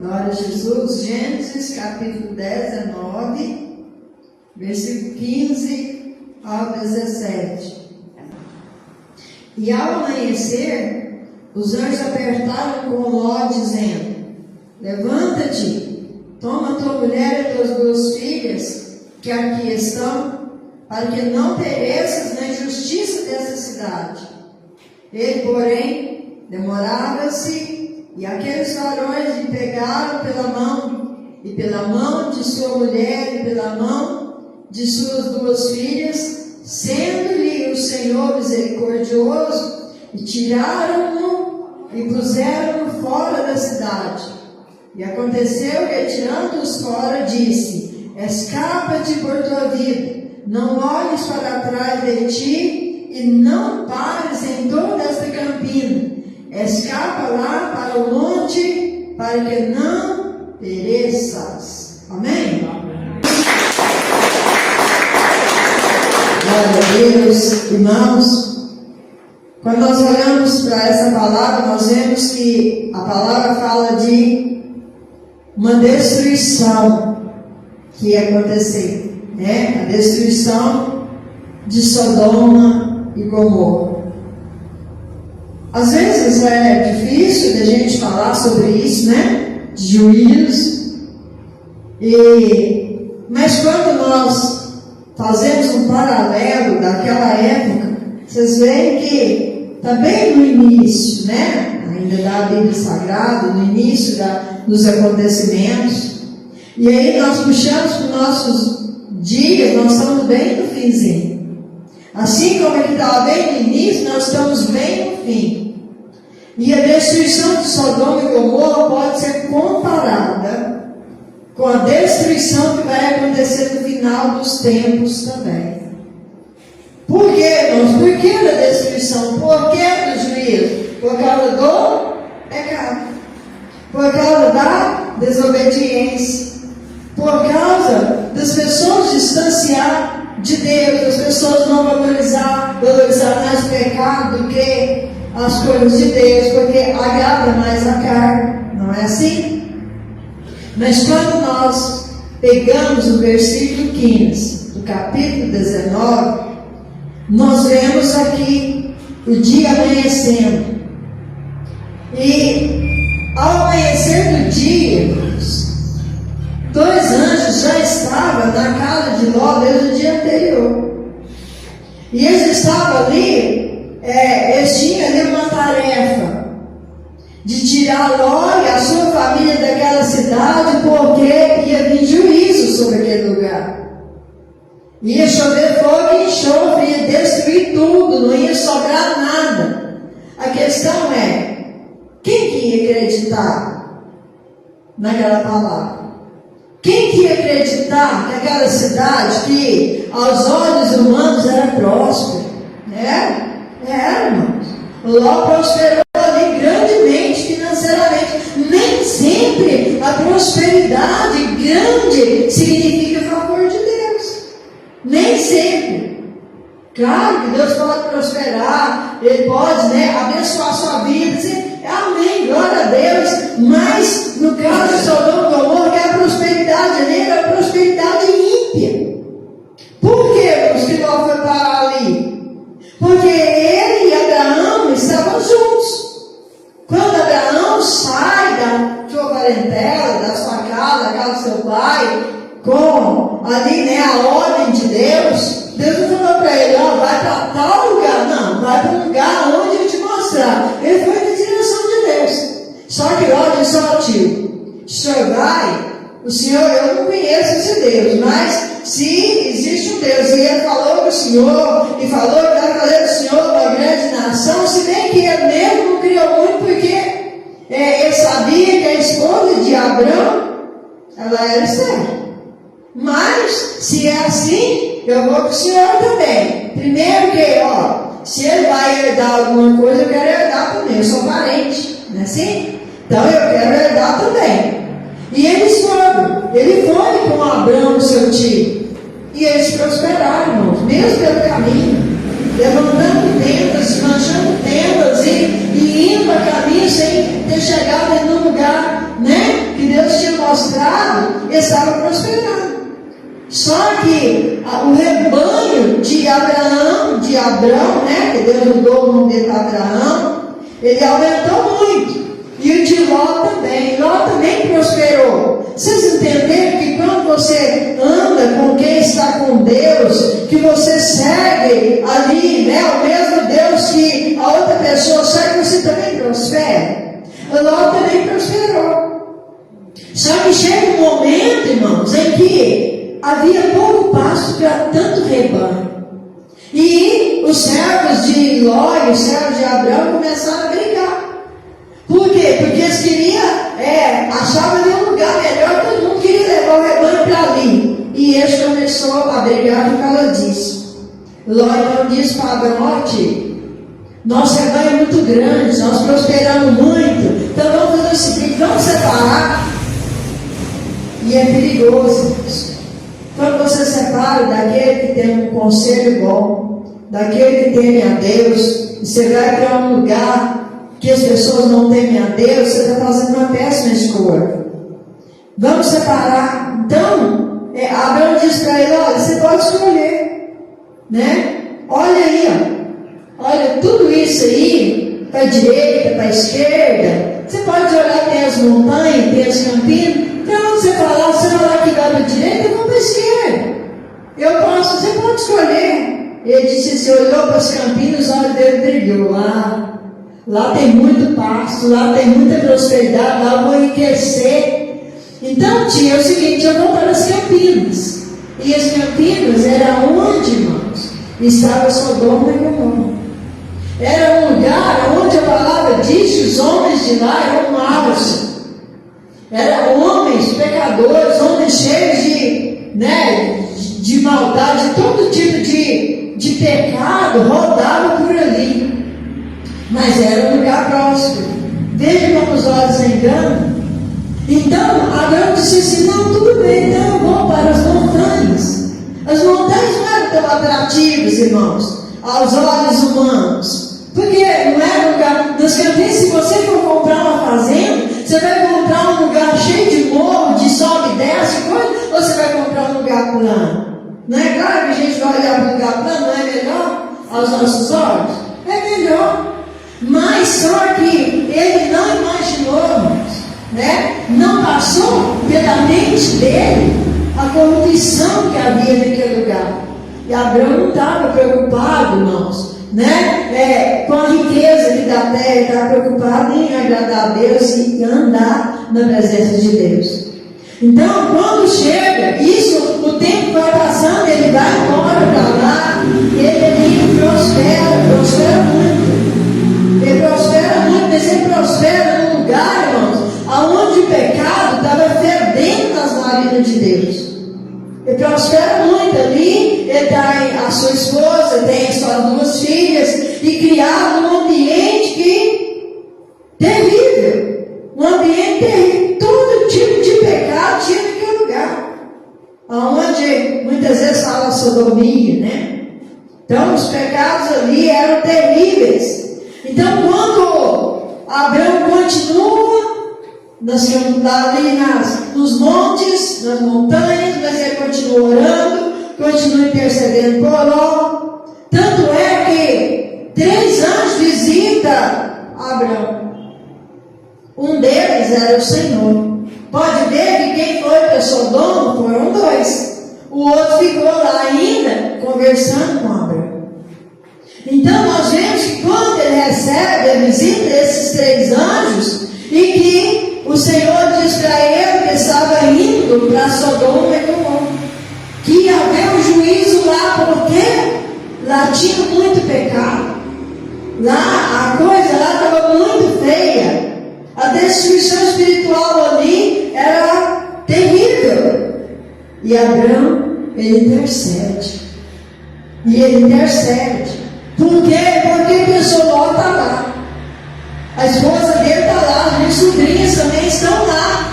Glória a Jesus. Gênesis capítulo 19, versículo 15 ao 17. E ao amanhecer, os anjos apertaram com Ló, dizendo: levanta-te, toma tua mulher e tuas duas filhas, que aqui estão, para que não pereças na injustiça dessa cidade. Ele, porém, demorava-se, e aqueles varões lhe pegaram pela mão, e pela mão de sua mulher, e pela mão de suas duas filhas, sendo-lhe o Senhor misericordioso, e tiraram-no e puseram-no fora da cidade. E aconteceu que, tirando-os fora, disse: escapa-te por tua vida, não olhes para trás de ti, e não pares em toda esta campina. Escapa lá para o monte, para que não pereças. Amém? Glória a Deus, irmãos. Quando nós olhamos para essa palavra, nós vemos que a palavra fala de uma destruição que ia acontecer, né? A destruição de Sodoma e Gomorra. Às vezes é difícil de a gente falar sobre isso, né? De juízo. Mas quando nós fazemos um paralelo daquela época, vocês veem que está bem no início, né? Ainda da Bíblia Sagrada, no início dos acontecimentos. E aí nós puxamos para os nossos dias, nós estamos bem no finzinho. Assim como ele estava bem no início, nós estamos bem no fim. E a destruição de Sodoma e Gomorra pode ser comparada com a destruição que vai acontecer no final dos tempos também. Por quê, irmãos? Por que da destruição? Por que do juízo? Por causa do pecado. Por causa da desobediência. Por causa das pessoas distanciar de Deus, as pessoas não valorizar mais o pecado do que as coisas de Deus, porque agrada mais a carne, não é assim? Mas quando nós pegamos o versículo 15 do capítulo 19, nós vemos aqui o dia amanhecendo. E ao amanhecer do dia, dois anjos já estavam na casa de Ló desde o dia anterior. E eles estavam ali, eles tinham ali uma tarefa de tirar Ló e a sua família daquela cidade, porque ia vir juízo sobre aquele lugar. Ia chover fogo e enxofre, ia destruir tudo, não ia sobrar nada. A questão é, quem que ia acreditar naquela palavra? Quem que ia acreditar que aquela cidade, que aos olhos humanos era próspera? Era, irmãos. Ló prosperou ali grandemente, financeiramente. Nem sempre a prosperidade grande significa favor de Deus. Nem sempre. Claro que Deus pode prosperar, Ele pode, abençoar a sua vida, dizer, amém, glória a Deus. Mas no caso de Sodoma e Gomorra, que a prosperidade ali era a prosperidade ímpia. Por que que Ló foi parar ali? Porque ele e Abraão estavam juntos. Quando Abraão sai da sua parentela, da sua casa, da casa do seu pai, com ali a ordem de Deus, Deus não falou para ele, vai para tal lugar. Não, vai para um lugar onde eu te mostrar. Ele foi na direção de Deus. Só que Ló disse, tio, o senhor vai? O senhor, eu não conheço esse Deus, mas se existe um Deus, e ele falou do senhor, e falou que vai fazer do senhor uma grande nação, se bem que ele mesmo não criou muito, porque ele sabia que a esposa de Abrão, ela era estéril. Mas, se é assim, eu vou com o senhor também. Primeiro que, se ele vai herdar alguma coisa, eu quero herdar também, eu sou parente, não é assim? Então eu quero herdar também. E eles foram, ele foi com Abrão, seu tio, e eles prosperaram, irmãos, mesmo pelo caminho, levantando tendas, desmanchando tendas e indo a caminho sem ter chegado em um lugar, que Deus prostrado, estava prosperando. Só que o rebanho de Abrão, né, que Deus mudou o nome dele para Abraão, ele aumentou muito. E o de Ló também. Ló também prosperou. Vocês entenderam que quando você anda com quem está com Deus, que você segue ali, né, o mesmo Deus que a outra pessoa segue, você também prospera. Ló também prosperou. Só que chega um momento, irmãos, em que havia pouco pasto para tanto rebanho. E os servos de Ló e os servos de Abrão começaram a brigar. Por quê? Porque eles queriam, achavam ali um lugar melhor, todo mundo queria levar o rebanho para ali. E eles começaram a brigar por causa disso. Ló então disse para Abrão: nosso rebanho é muito grande, nós prosperamos muito, então vamos fazer o seguinte, vamos separar. E é perigoso isso. Quando você separa daquele que tem um conselho bom, daquele que teme a Deus, e você vai para um lugar que as pessoas não temem a Deus, você está fazendo uma péssima escolha. Vamos separar. Então, Abraão disse para ele: olha, você pode escolher, né? Olha aí, olha tudo isso aí, para a direita, para a esquerda. Você pode olhar, tem as montanhas, tem as campinas. Então, você falar, você vai lá que vai para a direita, eu vou para a esquerda. Eu posso, você pode escolher. Ele disse: você olhou para as campinas, os olhos dele brilhou. Lá tem muito pasto, lá tem muita prosperidade, lá eu vou enriquecer. Então, tia, é o seguinte, eu vou para as campinas. E as campinas era onde, irmãos, estava Sodoma e Gomorra. Era um lugar onde a palavra diz que os homens de lá eram maus. Eram homens pecadores, homens cheios de maldade, todo tipo de pecado rodava por ali. Mas era um lugar próspero. Veja como os olhos enganam. Então, Abraão disse assim: não, tudo bem, então eu vou para as montanhas. As montanhas não eram tão atrativas, irmãos, aos olhos humanos. Porque não era um lugar. Nas campinas, se você for comprar uma fazenda, você vai comprar um lugar cheio de morro, de sobe e desce, coisa, ou você vai comprar um lugar plano? Não é claro que a gente vai olhar para um lugar plano, não é melhor aos nossos olhos? É melhor. Mas só que ele não imaginou, né? Não passou pela mente dele a corrupção que havia naquele lugar. E Abraão não estava preocupado, irmãos, né? Com a riqueza aqui da terra, ele estava preocupado em agradar a Deus e andar na presença de Deus. Então, quando chega isso, o tempo vai passando, ele vai embora para lá, ele prospera muito. Ele prospera muito, mas ele prospera num lugar, irmãos, onde o pecado estava fedendo nas narinas de Deus. Ele prospera muito ali, ele tem a sua esposa, tem as suas duas filhas, e criado num ambiente terrível. Um ambiente terrível. Todo tipo de pecado tinha naquele lugar. Onde muitas vezes fala sodomia, né? Então os pecados ali eram terríveis. Então, quando Abraão continua ali nos montes, nas montanhas, mas ele continua orando, continua intercedendo por Ló. Tanto é que 3 anjos visitam Abraão. Um deles era o Senhor. Pode ver que quem foi para Sodoma foram 2. O outro ficou lá ainda conversando com Abraão. Então nós vemos que quando ele recebe a visita desses 3 anjos, e que o Senhor diz para ele que estava indo para Sodoma e Gomorra, que ia haver um juízo lá, porque lá tinha muito pecado, lá a coisa lá estava muito feia, a destruição espiritual ali era terrível. E Abraão, ele intercede, e ele intercede. Por quê? Porque pensou: Ló está lá, a esposa dele está lá, as minhas sobrinhas também estão lá,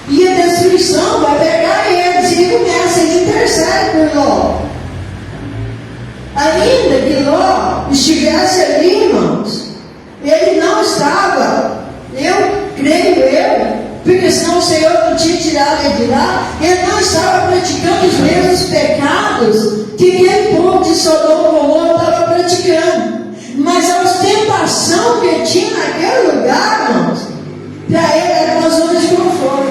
e a destruição vai pegar eles. E começa, ele intercede por Ló. Ainda que Ló estivesse ali, irmãos, ele não estava, eu creio, porque senão o Senhor não tinha tirado lá, ele não estava praticando os mesmos pecados que aquele povo de Sodoma e Gomorra estava praticando. Mas a ostentação que tinha naquele lugar, irmãos, para ele era uma zona de conforto.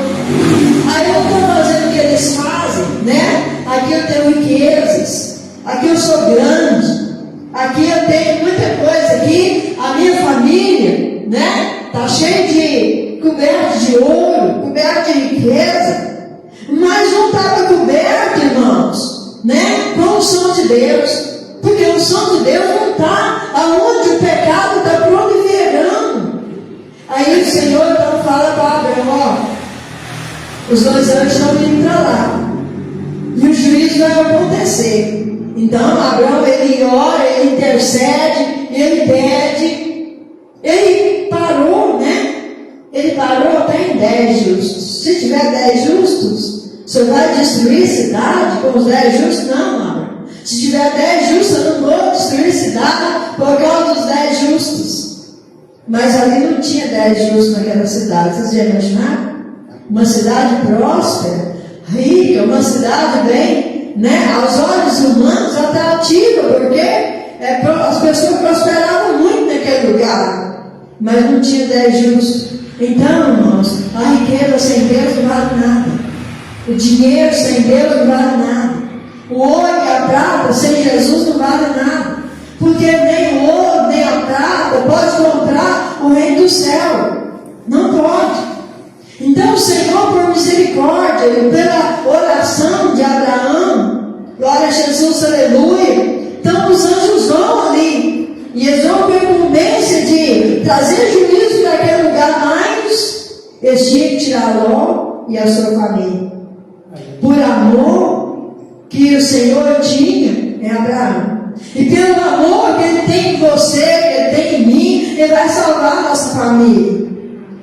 Aí eu estou fazendo o que eles fazem, né? Aqui eu tenho riquezas, aqui eu sou grande, aqui eu tenho muita coisa, aqui a minha família, né? Está cheia de coberto de ouro, coberto de riqueza, mas não estava coberto, irmãos, né? Com o som de Deus. Porque o som de Deus não está aonde o pecado está proliferando. Aí o Senhor então fala para Abraão: ó, os 2 anjos estão indo para lá, e o juízo vai acontecer. Então Abraão, ele ora, ele intercede, ele pede, ele parou, né? Ele parou até em 10 justos. Se tiver 10 justos, você vai destruir a cidade com os 10 justos? Não, Abraão. Se tiver 10 justos, eu não vou destruir a cidade por causa dos 10 justos. Mas ali não tinha 10 justos naquela cidade. Vocês já imaginaram? Uma cidade próspera, rica, uma cidade bem, né, aos olhos humanos, atrativa, porque as pessoas prosperavam muito naquele lugar. Mas não tinha 10 justos. Então, irmãos, a riqueza sem Deus não vale nada. O dinheiro sem Deus não vale nada. O ouro e a prata sem Jesus não vale nada, porque nem o ouro nem a prata pode comprar o reino do céu, não pode. Então o Senhor, por misericórdia, pela oração de Abraão, glória a Jesus, aleluia, então os anjos vão ali, e eles vão com a incumbência de trazer juízo daquele lugar, mas eles tinham que tirar Ló e a sua família, por amor que o Senhor tinha em Abraão, e pelo amor que Ele tem em você, que Ele tem em mim, Ele vai salvar a nossa família.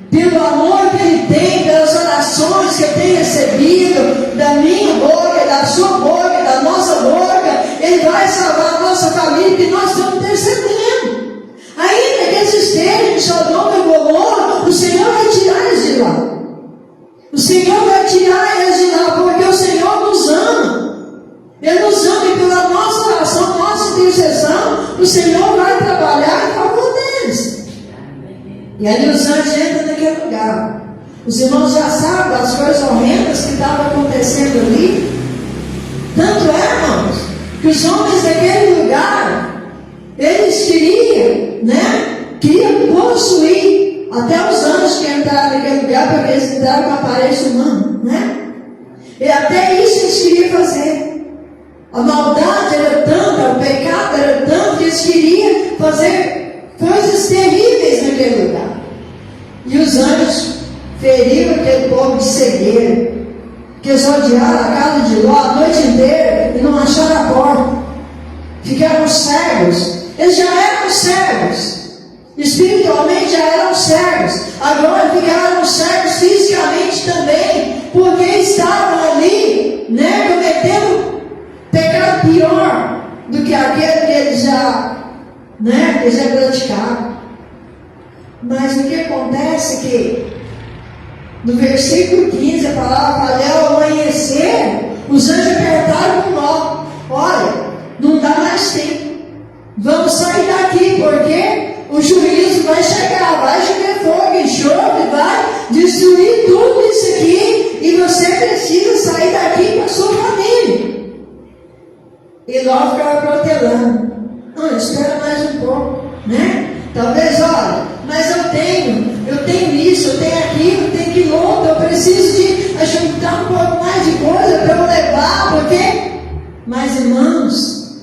Pelo amor que Ele tem, pelas orações que eu tenho recebido da minha boca, da sua boca, da nossa boca, Ele vai salvar a nossa família, que nós estamos intercedendo. Ainda que eles estejam em Sodoma e Gomorra, o Senhor vai tirar eles de lá. O Senhor vai tirar eles de lá, porque o Senhor nos ama. Ele nos ama, e pela nossa oração, nossa intercessão, o Senhor vai trabalhar em favor deles. E aí os anjos entram naquele lugar. Os irmãos já sabem as coisas horrendas que estavam acontecendo ali. Tanto é, irmãos, que os homens daquele lugar, eles queriam, né? Queriam possuir até os anjos que entraram naquele lugar, porque eles entraram com a aparência humana, né? E até isso eles queriam fazer. A maldade era tanta, o pecado era tanto, que eles queriam fazer coisas terríveis naquele lugar. E os anjos feriram aquele povo de cegueira, que eles odiaram a casa de Ló a noite inteira e não acharam a porta. Ficaram cegos. Eles já eram cegos, espiritualmente já eram cegos, agora ficaram cegos fisicamente também, porque estavam ali, né, cometendo pecado pior do que aquele que eles já praticaram. Mas o que acontece é que no versículo 15 a palavra fala: ao amanhecer, os anjos apertaram com Ló: olha, não dá mais tempo, vamos sair daqui, porque o juízo vai chegar, vai chover fogo, enxofre, vai destruir tudo isso aqui, e você precisa sair daqui com a sua família. E Ló ficava protelando: não, espera mais um pouco, né? Talvez, olha, mas eu tenho isso, eu tenho aquilo, eu tenho aquilo outro, eu preciso de juntar um pouco mais de coisa para eu levar, porque... Mas, irmãos,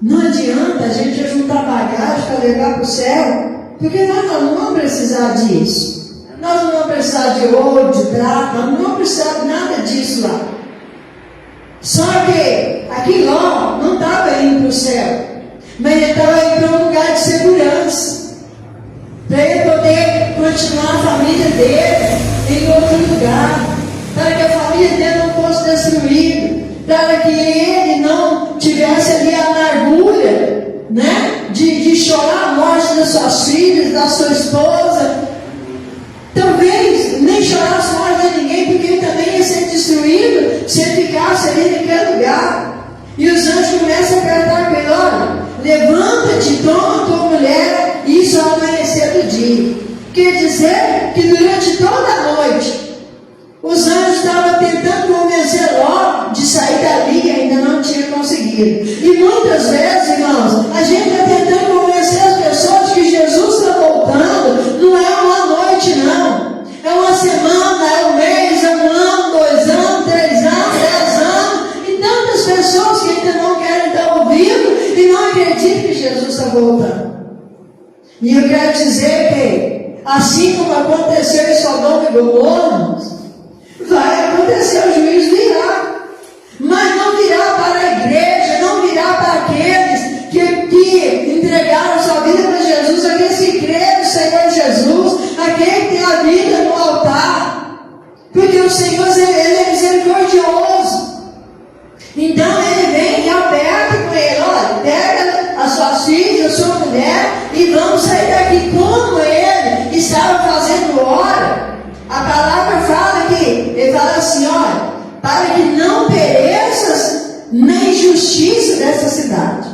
não adianta a gente juntar bagagem para levar para o céu, porque nós não vamos precisar disso. Nós não vamos precisar de ouro, de prata, nós não vamos precisar de nada disso lá. Só que aqui Ló não estava indo para o céu, mas ele estava indo para um lugar de segurança, para ele poder continuar a família dele em outro lugar, para que a família dele não fosse destruída, para que ele não tivesse ali a amargura, né, de chorar a morte das suas filhas, da sua esposa, talvez nem chorasse a morte de ninguém, porque ele também ia ser quer dizer que durante toda a noite, os anjos estavam tentando convencer Ló de sair dali e ainda não tinha conseguido. E muitas vezes, irmãos, a gente está tentando convencer as pessoas que Jesus está voltando. Não é uma noite, não. É uma semana, é um mês, é um ano, 2 anos, 3 anos, 10 anos. E tantas pessoas que ainda não querem estar ouvindo e não acreditam que Jesus está voltando. E eu quero dizer que, assim como aconteceu em Sodoma e Gomorra, vai acontecer, o juízo virá. Mas não virá para a igreja, não virá para aqueles que entregaram sua vida para Jesus, aqueles que creem no Senhor Jesus, aquele que tem a vida no altar. Porque o Senhor, Ele é misericordioso. Então Ele vem e aperta com Ele: olha, pega as suas filhas, a sua mulher, e vamos sair daqui. Como Ele estava fazendo hora, a palavra fala que Ele fala assim: olha, para que não pereças na injustiça dessa cidade.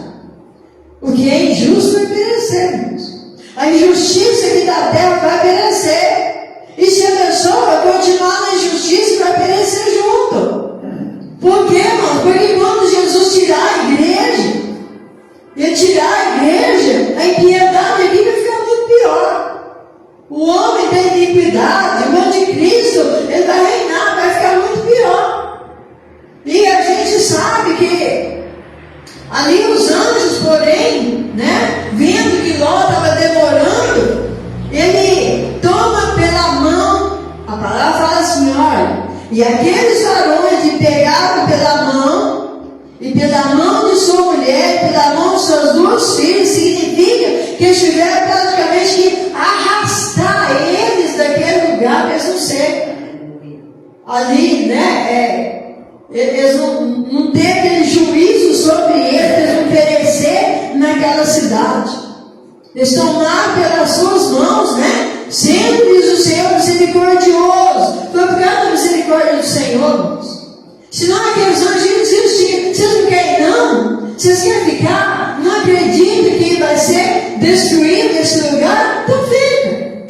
O que é injusto vai perecer, irmãos. A injustiça aqui da terra vai perecer. E se a pessoa continuar na injustiça, vai perecer junto. Por quê, irmão? Porque quando Jesus tirar a igreja, Ele tirar a igreja, a impiedade aqui vai ficar muito pior. O homem da iniquidade, o anticristo, ele vai reinar, vai ficar muito pior. E a gente sabe que ali os anjos, porém, vendo que Ló estava demorando, ele toma pela mão, a palavra fala assim: olha, e aqueles varões lhe pegaram pela mão, e pela mão de sua mulher, e pela mão de suas 2 filhas, significa que eles tiveram praticamente que arrastar eles daquele lugar para eles não serem ali, eles não ter aquele juízo sobre eles não perecer naquela cidade. Eles estão lá pelas suas mãos, sendo, diz o Senhor, misericordioso. Foi por causa da misericórdia do Senhor, irmãos. Senão aqueles anjos desistiam. Vocês não querem, não? Vocês querem ficar? Não acreditam que vai ser destruído esse lugar? Então fica.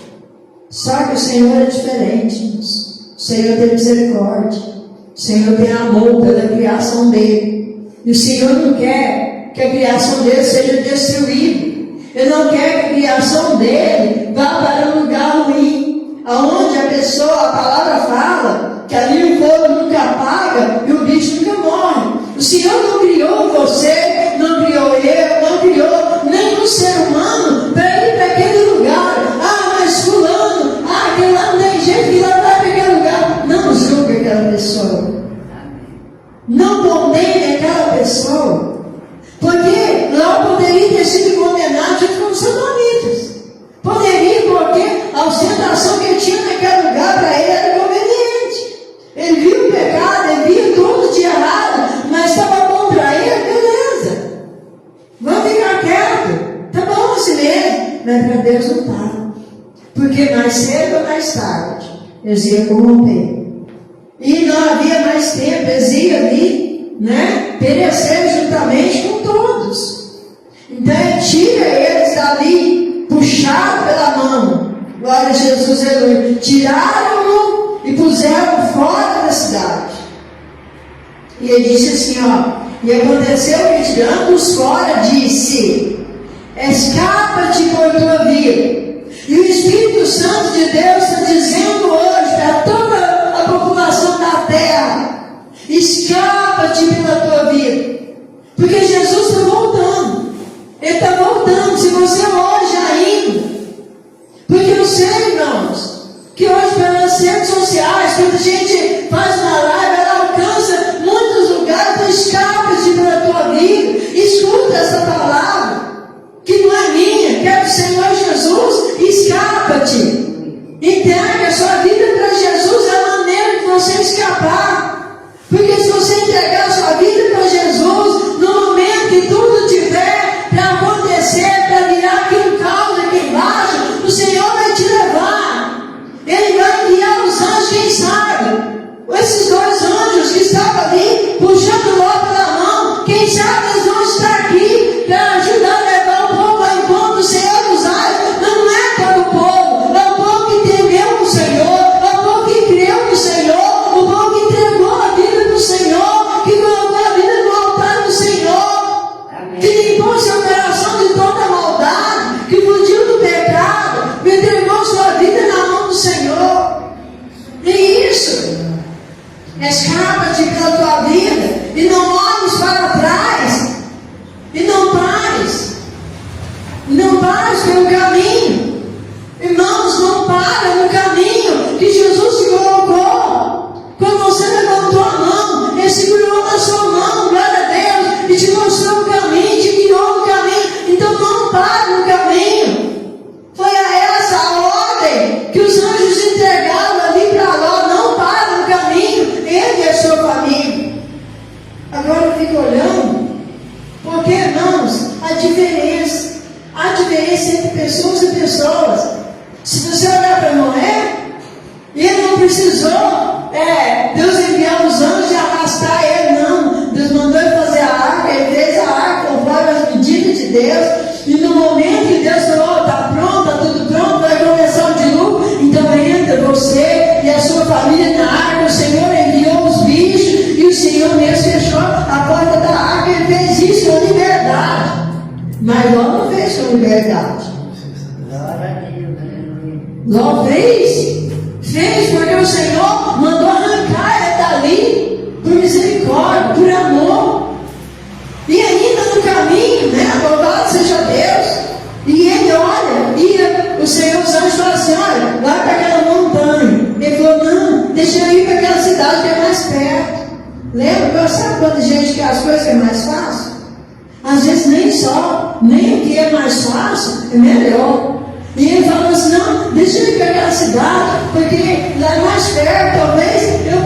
Só que o Senhor é diferente, irmãos. O Senhor tem misericórdia. O Senhor tem amor pela criação dele. E o Senhor não quer que a criação dele seja destruída. Ele não quer que a criação dele vá para um lugar ruim, aonde a pessoa, a palavra fala que ali o fogo nunca apaga e o bicho nunca morre. O Senhor não criou você, não criou eu, não criou nenhum ser humano para ir para aquele lugar. Ah, mas fulano, aquele lá não tem jeito que lá vai para aquele lugar. Não julgue aquela pessoa. Não condene aquela pessoa. Porque lá poderia ter sido condenado junto com os sodomitas. Poderia, porque a ostentação que ele tinha naquele lugar para ele era conveniente. Ele viu o pecado, ele viu tudo de errado, mas estava bom para ele, beleza. Vamos ficar quieto. Tá bom assim mesmo. Mas para Deus não está. Porque mais cedo ou mais tarde, eles iam corromper. E não havia mais tempo, eles iam ali, perecer juntamente com todos. Então ele tira eles dali, puxado pela mão. Glória a Jesus, aleluia. Tiraram-no e puseram fora da cidade. E ele disse assim, e aconteceu que tirando-os fora, disse: escapa-te por tua vida. E o Espírito Santo de Deus está dizendo hoje para toda a população da terra: escapa-te pela tua vida. Porque Jesus está voltando. Ele está voltando. Se você hoje ainda, porque eu sei, irmãos, que hoje pelas redes sociais, quando a gente faz uma live, ela alcança muitos lugares. Então escapa-te pela tua vida. Escuta essa palavra, que não é minha, que é do Senhor Jesus. Escapa-te. Entrega a sua vida para Jesus. É a maneira de você escapar. Porque se você entregar a sua vida para Jesus, no momento que tudo tiver para acontecer, para virar aqui um caos aqui embaixo, o Senhor vai te levar. Ele vai enviar os anjos, quem sabe? Esses 2 anjos que estavam ali, puxando Ló pela mão, quem sabe eles vão estar aqui para ajudar a levar o povo ao encontro do Senhor dos ares. Não é para o povo, é o povo Escapa-te pela tua vida e não olhes para trás. E não pares. Não pares pelo caminho. Irmãos, não para no caminho que Jesus te colocou. Quando você levantou a mão, Ele segurou na sua mão, glória a Deus, e te mostrou o caminho, te guiou no caminho. Então não pare no caminho. Foi essa a ordem que os anjos entregaram ali para Ló. Não para no caminho, ele e a sua família. Agora eu fico olhando, porque, irmãos, há diferença entre pessoas e pessoas. Se você olhar para Noé, ele não precisou Deus enviar os anjos e arrastar ele, não. Deus mandou ele fazer a arca, ele fez a arca conforme as medidas de Deus. E no momento que Deus falou, está pronto, está tudo pronto, vai começar o dilúvio, então entra você e a sua família na arca. O Senhor enviou os bichos e o Senhor mesmo fechou a porta da arca. Ele fez isso com liberdade. Mas Ló não fez com liberdade. Ló fez porque o Senhor mandou arrancar ele dali, por misericórdia, por amor. E ainda no caminho, louvado seja Deus. E ele olha, o Senhor, os anjos falaram assim: olha, vai para aquela montanha. Ele falou: não, deixa eu ir para aquela cidade que é mais perto. Lembra? Sabe quando a gente quer as coisas que é mais fácil? Às vezes nem o que é mais fácil é melhor. E ele falou assim: não, deixa eu ir para aquela cidade, porque lá é mais perto, talvez eu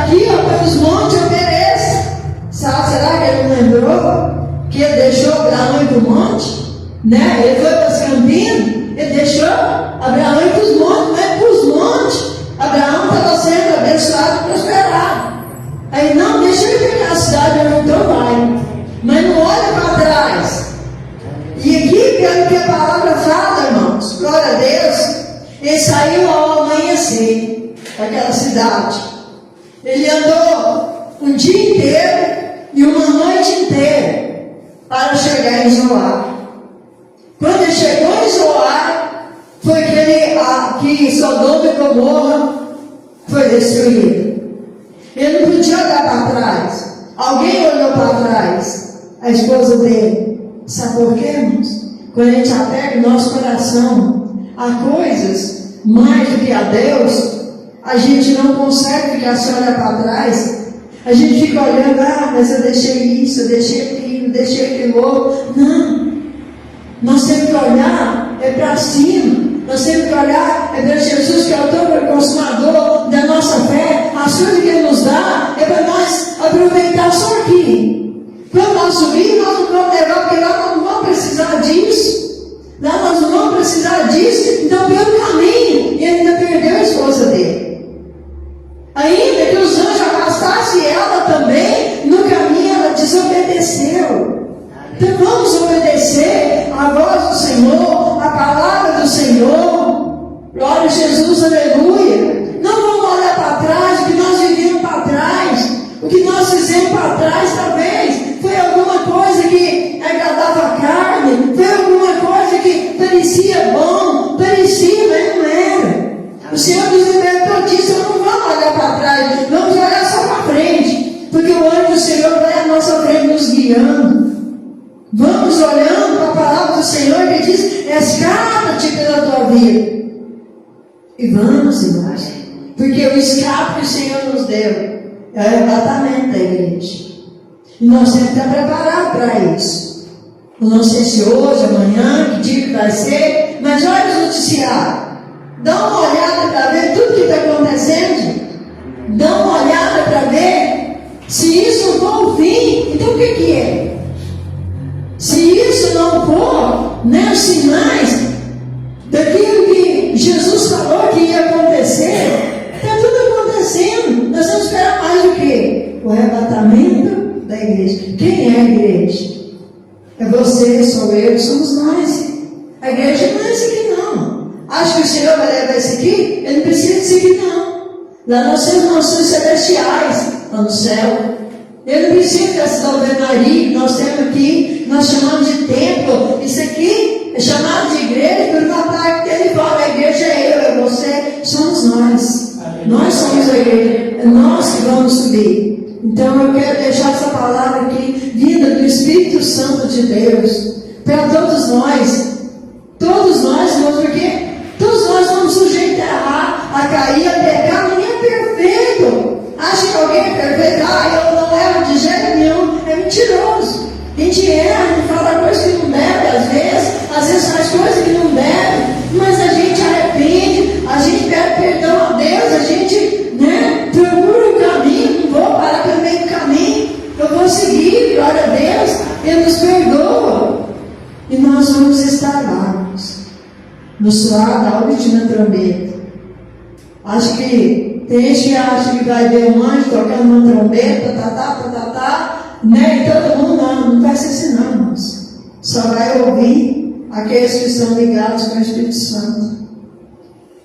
aqui, pelos montes, eu pereça. Será que ele não lembrou que ele deixou Abraão ir para o monte? Ele foi para as campinas, ele deixou Abraão ir para os montes, mas para os montes, Abraão estava sendo abençoado e prosperado. Aí, não, deixa eu ir para aquela cidade, eu não estou vai. Mas não olha para trás. E aqui, pelo que a palavra fala, irmãos, glória a Deus, ele saiu ao amanhecer daquela cidade. Ele andou um dia inteiro e uma noite inteira para chegar em Zoar. Quando ele chegou em Zoar, foi que Sodoma e Gomorra foi destruído. Ele não podia olhar para trás. Alguém olhou para trás, a esposa dele. Sabe por quê, irmãos? Quando a gente apega o nosso coração a coisas mais do que a Deus, a gente não consegue ficar só olhar para trás. A gente fica olhando: mas eu deixei isso, eu deixei aquilo, deixei aquilo outro. Não. Nós temos que olhar para cima. Nós temos que olhar para Jesus, que é o autor e consumador da nossa fé. As coisas que Ele nos dá é para nós aproveitar só aqui. Quando nós subirmos, nós não vamos levar, porque lá nós não vamos precisar disso. Lá nós não vamos precisar disso. Então, pelo caminho, ele ainda perdeu a esposa dele. Ainda que os anjos arrastassem ela também, no caminho ela desobedeceu. Então, vamos obedecer a voz do Senhor, a palavra do Senhor. Glória a Jesus, aleluia. Não vamos olhar para trás, o que nós vivemos para trás, o que nós fizemos para trás, talvez foi alguma coisa que agradava a carne, foi alguma coisa que parecia bom, parecia, mas não era. O Senhor nos libertou disso. Não vamos olhar para trás, vamos olhar só para frente, porque o anjo do Senhor vai à nossa frente nos guiando. Vamos olhando para a palavra do Senhor que diz: escapa-te pela tua vida. E vamos, irmãos, porque o escape que o Senhor nos deu é o arrebatamento da igreja. E nós temos que estar preparados para isso. Eu não sei se hoje, amanhã, que dia que vai ser, mas olha os noticiários. Dá uma olhada para ver tudo que está acontecendo. Dá uma olhada para ver se isso for o fim. Então o que é? Se isso não for, os sinais daquilo que Jesus falou que ia acontecer, está tudo acontecendo. Nós vamos esperar mais o quê? O arrebatamento da igreja. Quem é a igreja? É você, sou eu, somos nós. A igreja não é esse aqui, não. Acha que o Senhor vai levar esse aqui? Ele não precisa disso aqui, não. Lá nós temos nações celestiais, lá no céu. Ele não precisa dessa alvenaria que nós temos aqui, nós chamamos de templo. Isso aqui é chamado de igreja por uma parte que ele fala: a igreja é eu, é você, somos nós. Nós somos a igreja. nós que vamos subir. Então eu quero deixar essa palavra aqui, vinda do Espírito Santo de Deus, para todos nós, irmãos, porque todos nós estamos sujeitos a errar, a cair, a pecar. Ninguém é perfeito. Acha que alguém é perfeito? Eu não erro de jeito nenhum. É mentiroso. A gente erra, a gente fala coisas que não deve, às vezes faz coisas que não deve, mas a gente arrepende, a gente pede perdão a Deus, a gente procura o caminho, não vou parar pelo meio do caminho, eu vou seguir, glória a Deus, Ele nos perdoa. E nós vamos estar lá, no suar da última trombeta. Acho que tem gente que acha que vai ver um anjo tocando uma trombeta, e todo mundo não vai ser assim não, irmãos. Só vai ouvir aqueles que estão ligados com o Espírito Santo.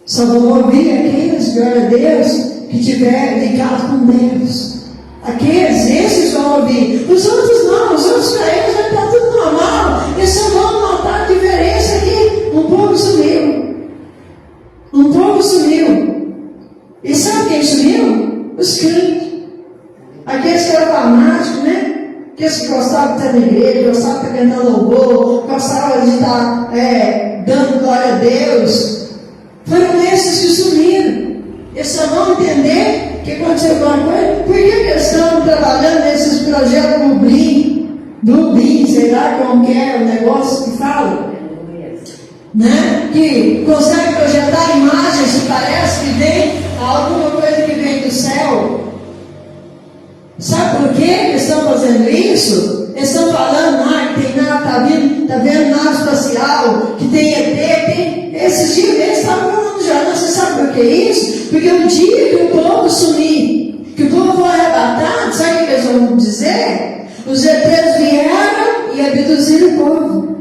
Só vão ouvir aqueles, glória a Deus, que estiver ligado com Deus. Esses vão ouvir. Os outros não, os outros para eles vai estar tudo normal. Eles só vão notar a diferença que um povo sumiu. E sabe quem sumiu? Os crentes. Aqueles que eram fanáticos, Aqueles que gostavam de estar na igreja, gostavam de estar cantando louvor, gostavam de estar dando glória a Deus. Foram esses que sumiram. Eles só vão entender que aconteceu alguma coisa. Por que eles estão trabalhando nesses projetos do BIM, sei lá como que é o negócio que fala? Que consegue projetar imagens que parece que vem alguma coisa que vem do céu. Sabe por que eles estão fazendo isso? Eles estão falando que tem nave, está vendo nave espacial, que tem ET, tem. Esses dias eles estavam falando já. Você sabe por que isso? Porque o dia que o povo sumir, que o povo for arrebatado, sabe o que eles vão dizer? Os ETs vieram e abduziram o povo.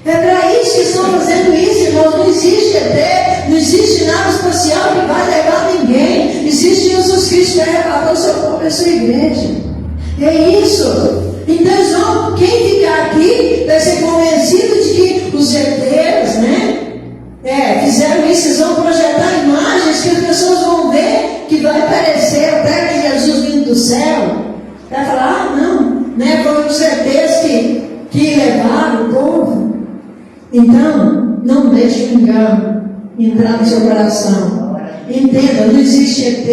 É para isso que estão fazendo isso, irmãos. Não existe ET, não existe nave espacial que vai levar ninguém. Existe Jesus Cristo que vai arrebatar o seu povo e a sua igreja. É isso. Então, quem ficar aqui vai ser convencido de que os ETs, fizeram isso. Eles vão projetar imagens que as pessoas vão ver, que vai parecer até que Jesus vindo do céu. Vai falar, foram os ETs que levaram o povo. Então, não deixe o engano entrar no seu coração. Entenda, não existe ET,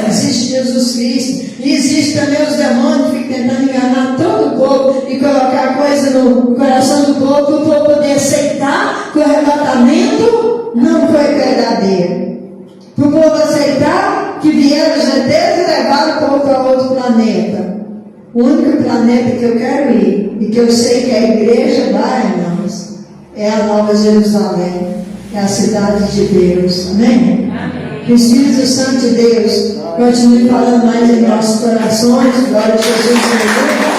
existe Jesus Cristo. E existe também os demônios que ficam tentando enganar todo o povo e colocar coisa no coração do povo, para o povo poder aceitar que o arrebatamento não foi verdadeiro. Para o povo aceitar que vieram os ETs e levaram o povo para outro planeta. O único planeta que eu quero ir, e que eu sei que a igreja vai, irmãos, é a Nova Jerusalém, é a cidade de Deus. Amém? Que o Espírito Santo de Deus continue falando mais em nossos corações. Glória a Jesus.